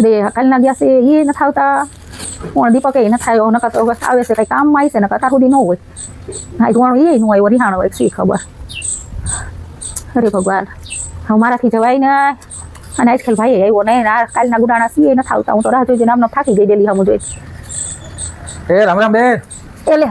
અરે કાલના ગયા છે એ નથી આવતા કોણ દીપક એ નથી આવ્યો નકર તો આવે છે કઈ કામમાં આવી છે નકર તાર સુધી ન હોય હા ધોવાનું એ ન આવ્યો રિહાણો હોય શી ખબર અરે ભગવાન હવે મારાથી જવાય ને અને આજકાલ ભાઈ આવ્યો નહીં આ કાલના ગુડાણા સી નથી આવતા હું તો રાહ જોઈને આમનો થાકી ગઈ ડેલી હમું જોઈ એ રામ રામ બેન એ લે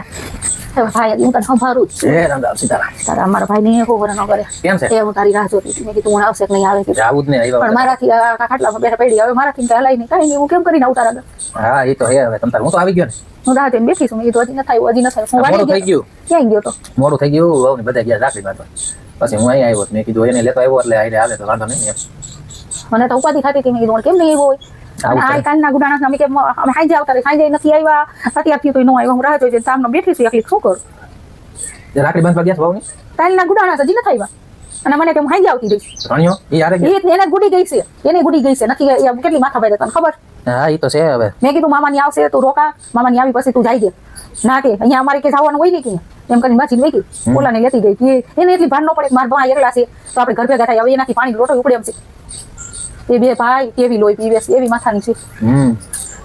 ભાઈ હું તને સંભાળું જ એ રામ રામ સીતારામ તારા અમારા ભાઈ ને ખબર ન કરે કેમ છે એ હું તારી રાહ જોતી હતી મેં કીધું હું આવશે કે નહીં આવે કે આવું જ નહીં પણ મારાથી આ ખાટલામાં બેઠા પડી હવે મારાથી તો હલાય નહીં કાંઈ નહીં હું કેમ કરીને આવું તારા હા એ તો હે હવે તમ તાર હું તો આવી ગયો ને હું રાહ જોઈને બેઠી છું મેં કીધું હજી ન થાય હું મોડું થઈ ગયું ક્યાં ગયો તો મોડું થઈ ગયું વહુ ને બધા ગયા રાખડી બાંધવા પછી હું અહીં આવ્યો મેં કીધું એને લેતો આવ્યો એટલે આઈને આવે તો વાંધો નહીં મને તો ઉપાધિ થતી હતી મેં કીધું કેમ નહીં આવ્યો હોય આ કાલના ગુડાણા અમે કેમ અમે હાઈ આવતા રહી હાઈ નથી આવ્યા અત્યારથી તો ન આવ્યા હું રાહ જોઈ સામનો બેઠી છું એકલી શું કરું રાખડી બાંધવા ગયા વહુ ની કાલના ગુડાણા હજી નથી આવ્યા અને મને કેમ હાઈ આવતી રહી રણિયો એ હારે ગયા એને ગુડી ગઈ છે એને ગુડી ગઈ છે નથી કેટલી માથા ભાઈ તને ખબર હા એ તો છે હવે મેં કીધું મામાની આવશે તું રોકા મામાની આવી પછી તું જાય દે ના કે અહીંયા અમારે કે જવાનું હોય ને કે એમ કરીને બાજી વહી ગઈ ઓલાને લેતી ગઈ કે એને એટલી ભાન ન પડે મારા ભાઈ એકલા છે તો આપણે ઘર ભેગા થાય હવે એનાથી પાણી લોટો ઉપડે એમ છે એ બે ભાઈ કેવી લોહી પીવે છે એવી માથાની છે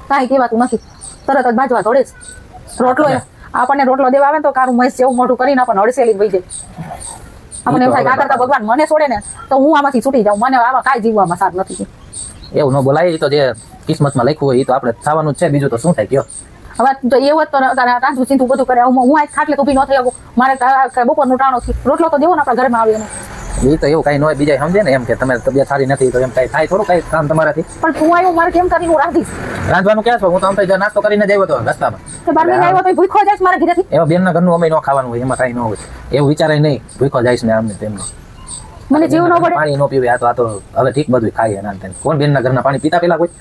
કાંઈ કહેવાતું નથી તરત જ બાજવા ધોડે છે રોટલો આપણને રોટલો દેવા આવે ને તો કારું મહેશ જેવું મોઢું કરીને આપણને હડસેલી વહી જાય આપણને એમ થાય આ કરતા ભગવાન મને છોડે ને તો હું આમાંથી છૂટી જાઉં મને આમાં કાંઈ જીવવામાં સાર નથી એવું ન બોલાય એ તો જે કિસ્મતમાં લખ્યું હોય એ તો આપણે થવાનું જ છે બીજું તો શું થાય કયો હવે તો એવું તો તાંજુ ચીંધું બધું કરે હું આ ખાટલે ઊભી ન થઈ આવું મારે બપોરનું ટાણો રોટલો તો દેવો ને આપણા ઘરમાં આવે એ તો એવું કઈ ન હોય બીજા સમજે ને એમ કે તમે તબિયત સારી નથી તો એમ કઈ થાય થોડું કઈ કામ તમારાથી પણ તું આવ્યો મારે કેમ કરીને હું રાંધીશ રાંધવાનું ક્યાં છો હું તો આમ તો નાસ્તો કરીને જ આવ્યો હતો રસ્તામાં બાર મહિને આવ્યો તો ભૂખો જાય મારા ઘરેથી એવા બેનના ઘરનું અમે ન ખાવાનું હોય એમાં કઈ ન હોય એવું વિચારાય નહીં ભૂખો જાય ને આમને તેમને મને જીવ ન પડે પાણી ન પીવે આ તો હવે ઠીક બધું ખાઈએ ના તેમ કોણ બેનના ઘરના પાણી પીતા પેલા કોઈ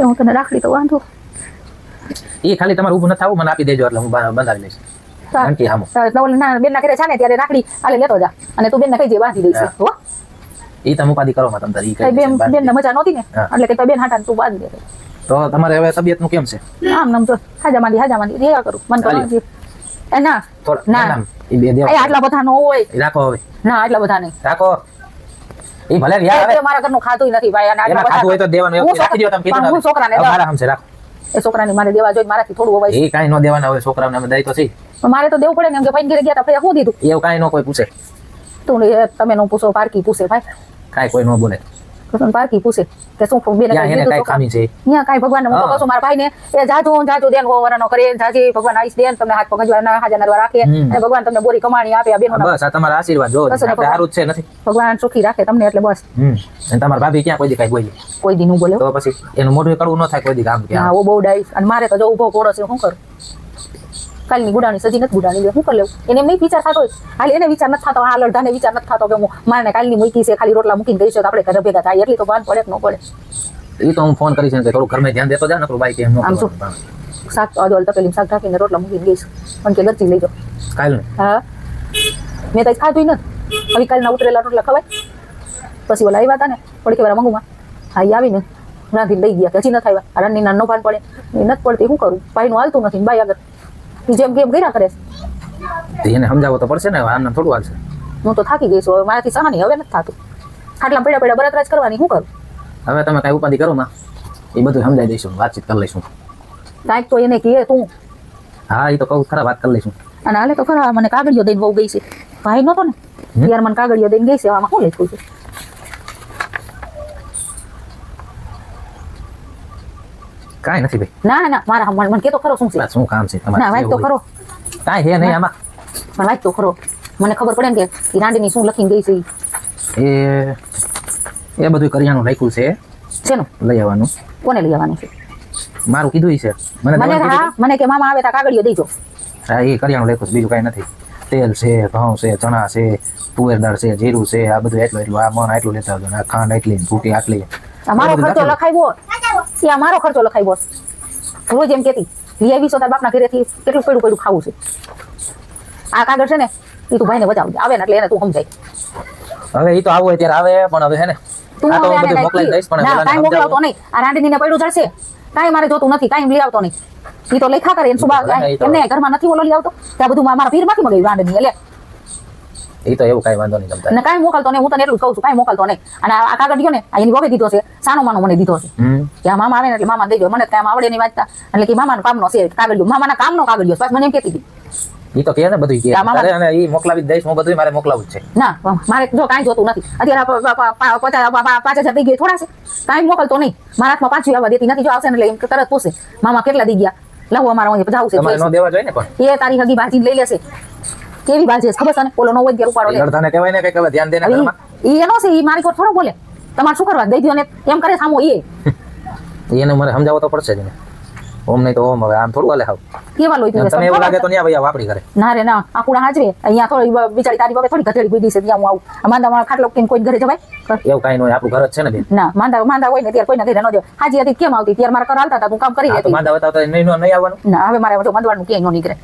હું તને રાખડી તો વાંધો એ ખાલી તમારે ઊભું નથી થવું મને આપી દેજો એટલે હું બંધાવી લઈશ આંટી હામો બેનના ઘરે છે ને ત્યારે રાખડી આલે લેતો જા અને તું બેનને કઈ જે બાંધી દઈશ હો એ તમે ઉપાધિ કરો માં તમ તારી બેનને મજા નહોતી ને એટલે કે બેન હાટા તું બાંધી દે તો તમારે હવે તબિયત નું કેમ છે આમ નામ તો હાજા માંડી રહ્યા કરું મન તો એ ના ના એ બે દેવ આટલા બધા નો હોય રાખો હવે ના આટલા બધા નહીં રાખો એ ભલે યાર હવે મારા ઘરનું ખાધું નથી ભાઈ અને આટલા ખાધું હોય તો દેવાનું રાખી દો તમે કીધું હું છોકરાને મારા હમસે રાખો એ છોકરાને મારે દેવા જોઈએ મારાથી થોડું હોવાય એ કાઈ ન દેવાના હોય છોકરાઓને અમે દઈ તો છે મારે તો દેવું પડે ને એમ કે ભાઈ ઘરે ગયા આપણે શું દીધું એવું કાઈ ન કોઈ પૂછે તું તમે નો પૂછો પારકી પૂછે ભાઈ કાઈ કોઈ ન બોલે કસન પારકી પૂછે કે શું બેન એને કાઈ ખામી છે અહીંયા કાઈ ભગવાન હું તો કહું મારા ભાઈને એ જાજુ દેન વરાનો કરે જાજી ભગવાન આઈસ દેન તમને હાથ પગ જવાના હાજર નરવા રાખે અને ભગવાન તમને બોરી કમાણી આપે આ બેનો બસ આ તમારા આશીર્વાદ જો સારું જ છે નથી ભગવાન સુખી રાખે તમને એટલે બસ અને તમારા ભાભી ક્યાં કોઈ દી કાઈ બોલે કોઈ દી નું બોલે તો પછી એનું મોઢું કડવું ન થાય કોઈ દી કામ કે હા ઓ બહુ ડાઈસ અને મારે તો જો ઊભો કોડો છે શું કરું કાલની ગુડાણી સજી નથી ગુડાણી શું કરી લેવું એને નહીં વિચાર થતો હોય હાલ એને વિચાર નથી થતો આ લડધાને વિચાર નથી થતો કે હું મારે કાલની મૂકી છે ખાલી રોટલા મૂકીને ગઈ છે તો આપણે ઘરે ભેગા થાય એટલી તો ભાન પડે કે ન પડે એ તો હું ફોન કરીશ કે થોડું ઘરમાં ધ્યાન દેતો જા નકરું બાઈ કે એમ આમ શું શાક અજોલ તપેલી શાક ઢાંકીને રોટલા મૂકીને ગઈશ પણ કે ગરજી લઈ જાઓ કાલ હા મેં તો ખાધું નથી હવે કાલના ઉતરેલા રોટલા ખવાય પછી ઓલા આવ્યા હતા ને પડકે વાળા મંગુમાં હા એ આવીને રાંધીને લઈ ગયા કે હજી નથી આવ્યા રાનીના નો ભાન પડે એ નથી પડતી શું કરું ભાઈનું હાલતું નથી બાઈ આગળ જેમ કેમ કર્યા કરે છે એને સમજાવો તો પડશે ને આમને થોડું હાલશે હું તો થાકી ગઈ છું હવે મારાથી સહાની હવે નથી થતું ખાટલા પડ્યા બળતરાજ કરવાની શું કરું હવે તમે કઈ ઉપાધિ કરો માં એ બધું સમજાઈ દઈશું વાતચીત કરી લઈશું કાંઈક તો એને કહે તું હા એ તો કહું ખરા વાત કરી લઈશું અને હાલે તો ખરા મને કાગળિયો દઈને બહુ ગઈ છે ભાઈ નતો ને યાર મને કાગળિયો દઈને ગઈ છે આમાં શું લઈ છું કાઈ નથી ભાઈ ના મારા મને કે તો ખરો શું છે શું કામ છે તમારે ના વાત તો ખરો કાઈ હે નહીં આમાં પણ વાત તો ખરો મને ખબર પડે ને કે રાંડીની શું લખીને ગઈ છે એ બધું કરિયાણું રાખ્યું છે શેનું લઈ આવવાનું કોને લઈ આવવાનું છે મારું કીધું છે મને કે મામા આવે તો કાગળિયો દેજો હા એ કરિયાણું રાખ્યું બીજું કઈ નથી તેલ છે ઘઉં છે ચણા છે તુવેર દાળ છે જીરું છે આ બધું એટલું આ મણ આટલું લેતા આવજો આ ખાંડ એટલી ભૂકી આટલી મારો ખર્ચો લખાવ્યો ત્યાં મારો ખર્ચો લખાવ્યો રોજ એમ કેતી વીઆઈવી તાર બાપના ઘરેથી કેટલું પડ્યું ખાવું છે આ કાગળ છે ને એ તું ભાઈને બતાવજે આવે ને એટલે એને તું સમજાય હવે એ તો આવું હોય ત્યારે આવે પણ હવે હે ને તું આ તો બધું મોકલાઈ દઈશ પણ કાંઈ મોકલાવતો નહીં આ રાંધણીને પડ્યું જશે કાંઈ મારે જોતું નથી કાંઈ લઈ આવતો નહીં એ તો લેખા કરે સુબા એમને ઘરમાં નથી ઓલો લઈ આવતો ત્યાં બધું મારા પીરમાંથી મગાવ્યું રાંધણી એટલે એ તો એવું કાંઈ વાંધો નહીં તમતારે. ને કાંઈ મોકલતો નહીં, હું તને એટલું જ કહું છું, કાંઈ મોકલતો નહીં. અને આ કાગળ ગયો ને આ એની વગે દીધો છે, સાનો માનો મને દીધો છે કે આ મામા આવે ને એટલે મામા દઈ દો, મને કામ આવડે નહીં વાંચતા, એટલે કે મામાનો કામનો છે કાગળ, મામાના કામનો કાગળ, બસ મને એમ કહેતી હતી. ઈ તો કહે ને બધું કહે. આ મામા- તારે અને ઈ મોકલાવી જ દઈશ, હું બધું મારે મોકલાવું જ છે. ના મારે જો કાંઈ જોતું નથી અત્યારે 5,000 દઈ ગઈ થોડા છે, કાંઈ મોકલતો નહીં, મારા હાથમાં પાછું આવવા દેતી નથી. જો આવશે ને એટલે એમ તરત પૂછે મામા કેટલા દઈ ગયા, લાવો અમારે અહીંયા જાવું છે, તમારે નો દેવા જોઈએ ને પણ. એ તારી હગી ભાજી લઈ લેશે, કેવી ભાજી છે ખબર છે ને, ઓલો નો હોય ઉપાડો લે. અડધાને કહેવાય ને કંઈક હવે ધ્યાન દે ને ઘરમાં. ઈ એનો છે, ઈ મારી કોર થોડો બોલે, તમારે શું કરવા દઈ દો ને એમ કરે સામો એ એને મને સમજાવવો તો પડશે જ ને. ઓમ નહીં તો ઓમ, હવે આમ થોડું હાલે હાવ. કેવા લોહી પીવે તને છે? એવું લાગે તો ન્યા ભાઈ વાપરી કરે. ના રે ના, આકુડા હાજવે અહીંયા થોડી બિચારી તારી વગર થોડી ઘટેડી પીડી છે, ત્યાં હું આવું માંદામાં ખાટલો કેમ કોઈ ઘરે જવાય? એવું કાંઈ ન હોય, આપણું ઘર જ છે ને બેન. ના માંદા હોય ને ત્યારે કોઈને ઘરે ન જાય. હાજી હતી કેમ આવતી ત્યારે મારા ઘર હાલતા હતા, તું કામ કરી આ તો લેતી. માંદા હતા તો નહીં આવવાનું. ના હવે મારે જો મંદવાનું ક્યાંય ન નીકળે,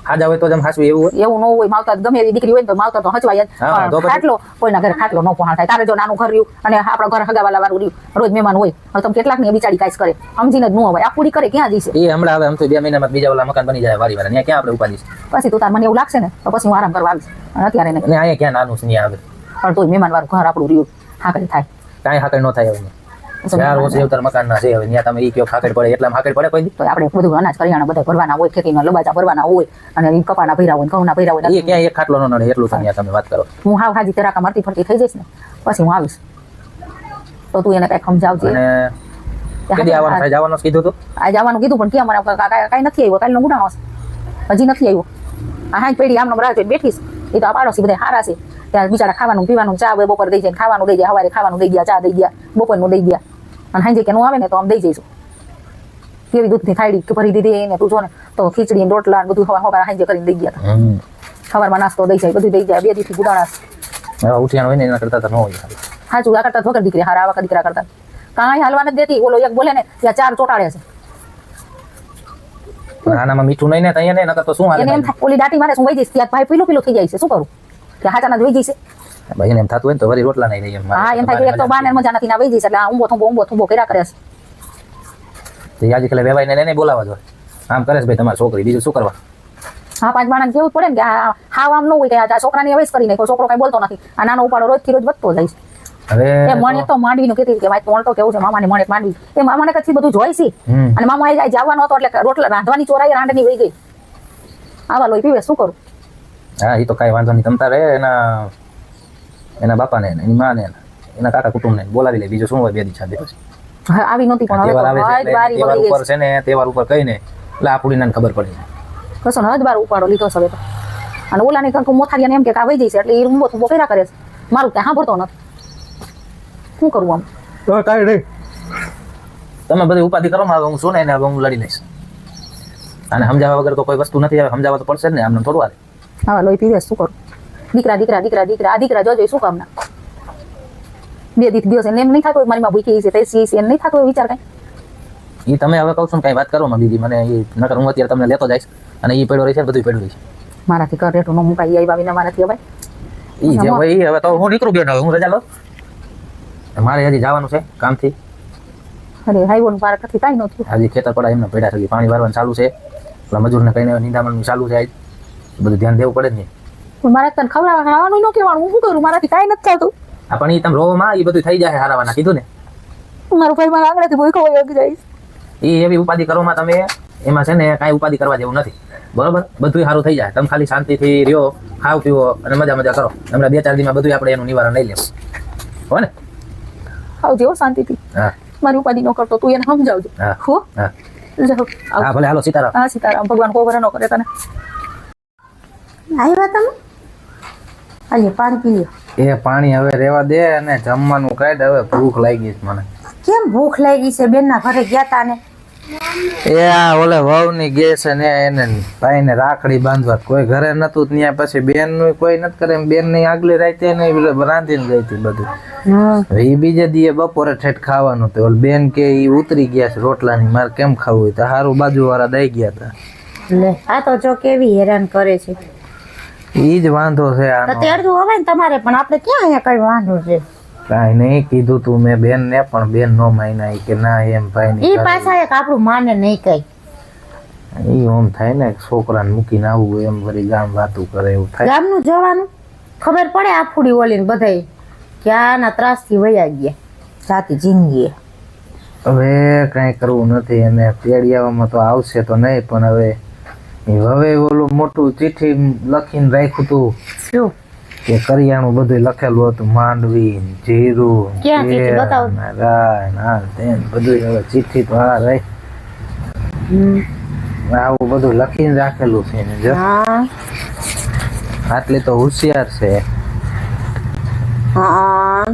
હાજા હોય તો જેમ હાસવી એવું હોય. એવું ન હોય. માવતર ગમે એવી દીકરી હોય ને તો માવતર તો હચવાય જ. હા, તો પણ પછી? ખાટલો કોઈના ઘરે ખાટલો ન પહોંચ થાય. તારે જો નાનું ઘર રહ્યું અને આપણા ઘર હગાવાલા વાળું રહ્યું, રોજ મહેમાન હોય, હવે તમે કેટલાક ને બિચારી કાંઈ કરે સમજીને જ ન હોય, આ પૂરી કરે ક્યાં જઈશે? એ હમણાં હવે આમ તો 2 મહિનામાં બીજા ઓલા મકાન બની જાય વારી વાળા, ત્યાં ક્યાં આપણે ઉપાડીશ? પછી તું તાર મને એવું લાગશે ને તો પછી હું આરામ કરવા આવીશ, અને અત્યારે નહીં. અને અહીંયા ક્યાં નાનું છે ન્યા આવે. પણ તોય મહેમાન વાળું ઘર આપણું રહ્યું, હાકડી થાય. કાંઈ હાકડ ન થાય હવે. ચાર વર્ષ એવતર મકાનના છે, હવે ત્યાં તમે ઈ કયો હાકડ પડે, એટલામાં હાકડ પડે કોઈ દી? તો આપણે બધું અનાજ કરિયાણા બધા ભરવાના હોય, ખેતીના લબાચા ભરવાના હોય, અને ઈ કપાના ભર્યા હોય, ઘઉંના ભર્યા હોય. એ ક્યાં એક ખાટલો ન નડે એટલું તો ત્યાં તમે વાત કરો. હું હાવ હાજી તરાકા મરતી ફરતી થઈ જઈશ ને પછી હું આવીશ, તો તું એને કઈ સમજાવજે. અને કદી આવવાનું થાય, જવાનું કીધું તું? આ જવાનું કીધું પણ ક્યાં મને કાંઈ નથી આવ્યો, કાલનો ગુનાનો છે, હજી નથી આવ્યો. આ હાઈ પેઢી આમનો રાહ જોઈને બેઠીશ. એ તો આ પાડોશી બધા સારા છે, ત્યાં બિચારા ખાવાનું પીવાનું, ચા બપોર દઈ જાય, ખાવાનું દઈ જાય, સવારે ખાવાનું દઈ ગયા, ચા દઈ ગયા, બપોરનું દઈ ગયા, અને હાઈ કે નું આવે ને તો આમ દઈ જઈશું. કેવી દૂધની થાળી ભરી દીધી ને તું જો ને, તો ખીચડી રોટલા બધું હવા હાઈ કરીને દઈ ગયા હતા. સવારમાં નાસ્તો દઈ જાય, બધું દઈ જાય. 2 દિવસથી ગુડાણા એવા ઉઠિયાણ હોય ને એના કરતા તો ન હોય. સાચું, આ કરતા વગર દીકરી હારા, આવા દીકરા કરતા કાંઈ હાલવા નથી દેતી. ઓલો એક બોલે ને ત્યાં 4 ચોટાડે છે. પણ આનામાં મીઠું નહીં ને તો અહીંયા ને નકર તો શું હાલે? એને એમ થાય ઓલી દાટી મારે શું વહી જઈશ, ત્યાં ભાઈ પીલું થઈ જાય છે, શું કરું? કે હાચાના જ વહી જઈશે. ભાઈ એને એમ થતું હોય ને તો વળી રોટલા નહીં રહી એમ. હા એમ થાય કે એક તો બાને મજા નથી ના વહી જઈશ, એટલે આ ઊંબો થૂંબો કર્યા કરે છે. તો આજે કાલે વેવાઈને એને બોલાવા જોઈએ. આમ કરે છે ભાઈ તમારી છોકરી, બીજું શું કરવા? હા 5 માણસ કેવું પડે ને કે હાવ આમ ન હોય કે આ છોકરાની હવે કરી નાખો, છોકરો કઈ બોલતો નથી, આ નાનો ઉપાડો રોજથી રોજ વધતો જાય છે. હવે એ મણ એક તો માંડવીનું કહેતી કે મારે તો કેવું છે, મામાની મણ એક માંડવી, એ મામાને કચ્છી બધું જોઈ છે. અને મામા એ જવાનો હતો એટલે રોટલા રાંધવાની ચોરાઈ રાંધની વહી ગઈ. આવા લોહી પીવે, શું કરું? હા, એ તો કાંઈ વાંધો નહીં. તમ તારે એના બાપાને, એની માને, એના કાકા કુટુંબને બોલાવી લે, બીજું શું હોય? 2 દિવસ પછી હા આવી નહોતી પણ હવે તહેવાર આવે તો છે એટલે વારી તહેવાર વળી ઉપર છે ને, તહેવાર ઉપર કહીને એટલે આ પૂડીને ખબર પડી. કશો ને હદ બાર ઉપાડો લીધો છે હવે તો. અને ઓલાની કંઈક મોથારીયાને એમ કે આ વહી જઈશે, એટલે એ ઊંબો થૂંબો કર્યા કરે છે. મારું ત્યાં સાંભળતો નથી, શું કરવું આમ? કાંઈ નહીં, તમે બધી ઉપાધિ કરો ને, હું શું ને એને હું લડી લઈશ. અને સમજાવવા વગર તો કોઈ વસ્તુ નથી, હવે સમજાવવા તો પડશે જ ને, આમને થોડું હાલે. હા લોહી પીવે, શું કરું? દીકરા દીકરા દીકરા દીકરા આ દીકરા જોજો શું કામના? 2 દિવસ એને એમ નહીં થતું મારી માં ભૂખી છે, તે છે એને નહીં થતું વિચાર કઈ. એ તમે હવે કહું છું કઈ વાત કરો માં બીજી, મને એ નકર હું અત્યારે તમને લેતો જઈશ અને એ પડ્યો રહી છે, બધું પડ્યું રહી છે. મારાથી કર રેઠું ન મુકાય, એ બાવીને મારાથી હવે એ જે હોય એ હવે તો હું નીકળું બેન, હવે હું રજા લઉં. મારે હજી જવાનું છે કામથી. અરે હાઈવો નું પાર કથી કાંઈ નહોતું. હજી ખેતર પડા એમને પડ્યા છે, પાણી વારવાનું ચાલુ છે, પેલા મજૂરને કહીને નિંદામણનું ચાલુ છે, બધું ધ્યાન દેવું પડે જ નહીં. પણ મારે તને ખાવાનું ન કહેવાનું, હું શું કરું? મારાથી કાંઈ નથી થતું. આ પણ એ તમે રોવામાં એ બધું થઈ જાય હારાવાના કીધું ને. મારો ભાઈ મારા આંગળેથી ભૂખો વહી જાય. એ એવી ઉપાધિ કરવામાં તમે એમાં છે ને કાંઈ ઉપાધિ કરવા જેવું નથી, બરોબર? બધું સારું થઈ જાય, તમે ખાલી શાંતિથી રહ્યો, ખાવ પીવો અને મજા કરો. હમણાં 2-4 દિવસમાં બધું આપણે એનું નિવારણ લઈ લેવું, હો ને? આવજે હો શાંતિથી. હા મારી ઉપાધિ ન કરતો, તું એને સમજાવજો. હા હો હા જાઓ. હા, ભલે હાલો સીતારામ. હા સીતારામ, ભગવાન કોવર ન કરે તને. આવ્યા તમે? આઈએ પાણી પી લ્યો. એ પાણી હવે રેવા દે અને જમવાનું કાઢ, હવે ભૂખ લાગી છે મને. કેમ ભૂખ લાગી છે? બેનના ઘરે ગયા તા ને? એ આ ઓલે વહુની ગેસ ને એને ભાઈને રાખડી બાંધવા કોઈ ઘરે નતું, ત્યાં પછી બેન નું કોઈ નથી કરે, બેન ની આગલી રાતે ને રાંધીને ગઈ હતી બધું. એ બીજે દીએ બપોરે ઠેઠ ખાવાનું હતું. ઓલ બેન કે ઈ ઉતરી ગયા છે રોટલાની, મારે કેમ ખાવું હોય? તો હારું બાજુ વાળા દઈ ગયા હતા. લે આ તો જો કેવી હેરાન કરે છે. ઈ જ વાંધો છે તો આનો. તેડવું હવે ને તમારે, પણ આપણે ક્યાં અહીંયા કઈ વાંધો છે? કાંઈ નહીં કીધું તું મેં બેન ને, પણ બેન નો માયના. ઈ કે ના એમ ભાઈ ઈ ની પાછા એક આપણું માને નહીં કઈ. ઈ ઓમ થાય ને, છોકરાને મૂકીને આવવું એમ વળી ગામ વાતું કરે એવું થાય. ગામનું જવાનું ખબર પડે આફુડી ઓલીને બધાય કે આના ત્રાસથી વયા ગયા જાતી જિંદગી. હવે કઈ કરવું નથી એને તેડિયાવામાં તો આવશે તો નહીં પણ હવે ઓલું મોટું ચિઠ્ઠી લખીને રાખ્યું હતું શું કે કરિયાણું બધું લખેલું હતું માંડવી જીરું ક્યાં ચિઠ્ઠી? તેલ, બતાવો. ને રાય ને આ તે ને બધું હવે ચિઠ્ઠી તો આ રહી આવું બધું લખીને રાખેલું છે એને જો હા આટલી તો હોશિયાર છે. હા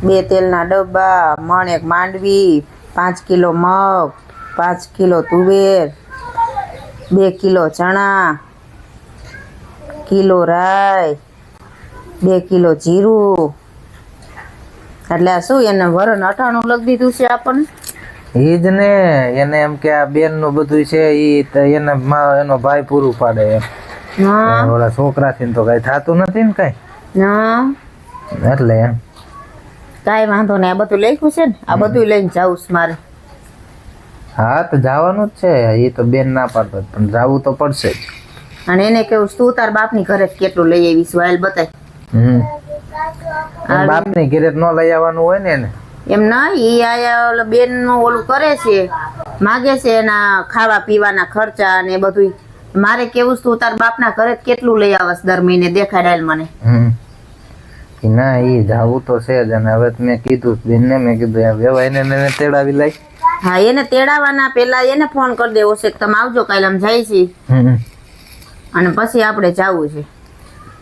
2 તેલના ડબ્બા, મણ 1 માંડવી, 5 કિલો મગ, 5 કિલો તુવેર, 2 કિલો ચણા, કિલો રાઈ, 2 કિલો જીરું. એટલે આ શું એને વરણ 98 લખી દીધું છે આપણને. ઈ જ ને એને એમ કે આ બેન નું બધું છે ઈ એને એનો ભાઈ પૂરું પાડે એમ. હા ઓલા છોકરાથી તો કઈ થતું નથી ને કઈ હા એટલે એમ. કાંઈ વાંધો નહીં, આ બધું લખ્યું છે ને, આ બધું લઈને જાઉં છું મારે. હા તો જવાનું જ છે એ તો બેન ના પાડતો પણ જવું તો પડશે જ. અને એને કેવું તું તાર બાપની ઘરે કેટલું લઈ આવીશ વાયલ બતાય. બાપની ઘેરે ન લઈ આવવાનું હોય ને એને. એમ ના ઈ આયા ઓલા બેન નું ઓલું કરે છે, માગે છે એના ખાવા પીવાના ખર્ચા ને બધું. મારે કેવું તું તાર બાપના ઘરે કેટલું લઈ આવસ દર મહિને દેખાડાયેલ મને. ના ઈ જાવું તો છે જ અને હવે મેં કીધું બેનને મેં કીધું વેવાઈને એને તેડાવી લઈ. હા એને તેડાવાના પેલા એને ફોન કરી દેવો છે કે તમે આવજો કાલે આમ જાય છે અને પછી આપણે જાવું છે.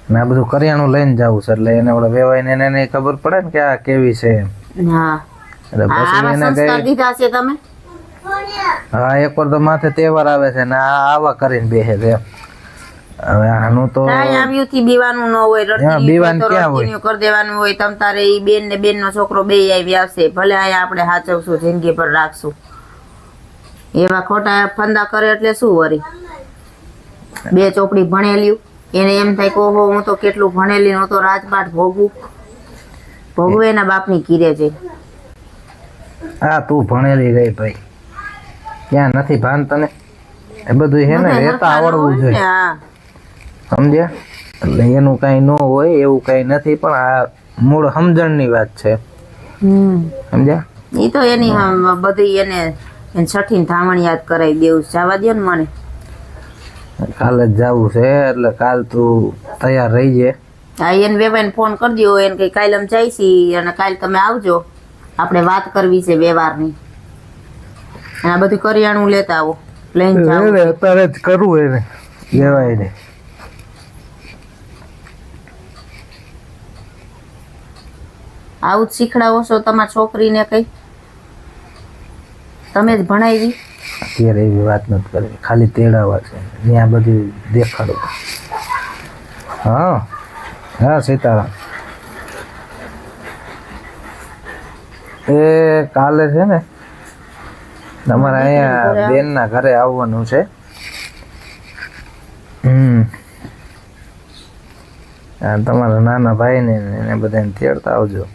ને આ બધું કરિયાણું લઈને જવું છે એટલે એને ઓલા વેવાઈને એને ખબર પડે ને કે આ કેવી છે એમ. હા એટલે પછી આવા એને સંસ્કાર કઈ દીધા છે તમે. હા એકવાર તો માથે તહેવાર આવે છે ને આ આવા કરીને બેસે છે. હવે આનું તો કાંઈ આવ્યું થી બીવાનું ન હોય, હા, બીવાનું ક્યાં હોય? રડતી કરી દેવાનું હોય. તમ તારે ઈ બેન ને બેન નો છોકરો બે આવી આવશે, ભલે આયા આપણે હાચવશું, જિંદગી પર રાખશું. એવા ખોટા ફંદા કરે એટલે શું વરી. 2 ચોપડી ભણેલી એને એમ થાય કે ઓહો હું તો કેટલું ભણેલી, હું તો રાજપાટ ભોગવે એના બાપની કીરે છે. આ તું ભણેલી રહી ભાઈ ક્યાં નથી ભાન તને એ બધું છે ને રહેતા આવડવું જોઈએ હા સમજ્યા. એટલે એનું કઈ ન હોય એવું કઈ નથી પણ આ મૂળ સમજણની વાત છે સમજ્યા. ઈ તો એની બધી એને છઠ્ઠી ધામણ યાદ કરાવી દેવું. જવા દો ને મને. કાલે જ જવું છે એટલે કાલ તું તૈયાર રહી જાય. હા એને વેવાઈને ફોન કરી દો, એને કઈ કાલે અમે જઈશી અને કાલે તમે આવજો, આપણે વાત કરવી છે વ્યવહારની. અને આ બધું કરિયાણું લેતા આવો, લઈને જાઓ. અત્યારે જ કરવું એને લેવાય ને. આવું જ શીખડાવો છો તમારી છોકરીને કઈ? તમે જ ભણાવી? અત્યારે એવી વાત નથી કરવી, ખાલી તેડાવા છે ત્યાં બધું દેખાડો. હા હા સીતારામ. એ કાલે છે ને તમારે અહીંયા બેન ના ઘરે આવવાનું છે. તમારા નાના ભાઈ ને એને બધાને તેડતા આવજો.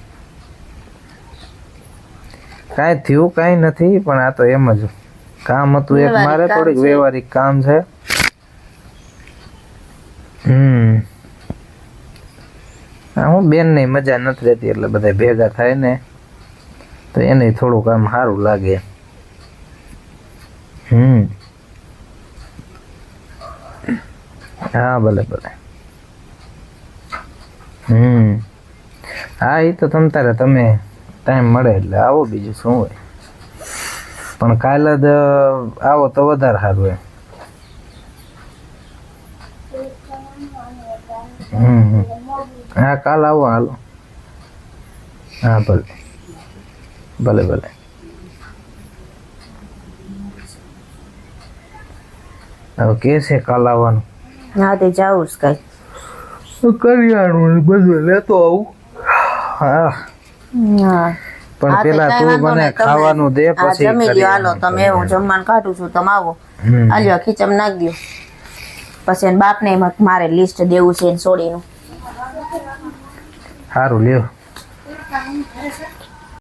કાંઈ થયું કાંઈ નથી પણ આ તો એમ જ કામ હતું એક મારે થોડીક વ્યવહારિક કામ છે. હું બેન ની મજા નથી રહેતી એટલે બધા ભેગા થાય ને તો એને થોડું કામ સારું લાગે. હા ભલે ભલે. હા એ તો તમે ટાઈમ મળે એટલે આવો, બીજું શું હોય. પણ કાલે જ આવો તો વધારે સારું એમ. હા કાલ આવો હાલો. હા ભલે ભલે ભલે. હવે કે છે કાલ આવવાનું? હા તે જાવું જ કઈ. કરિયાણું બધું લેતો આવું. હા હા પણ હા, તે પેલા કાંઈ તું વાંધો મને નહીં, તમે- ખાવાનું દે હા, પછી જમી લ્યો હાલો કરિયાણું તમે. હું જમવાનું કાઢું છું, તમે આવો. હમ. આલ્યો ખીચમ નાખી દો. પછી એના બાપને મારે લિસ્ટ દેવું છે એને છોડીનું. સારું લ્યો.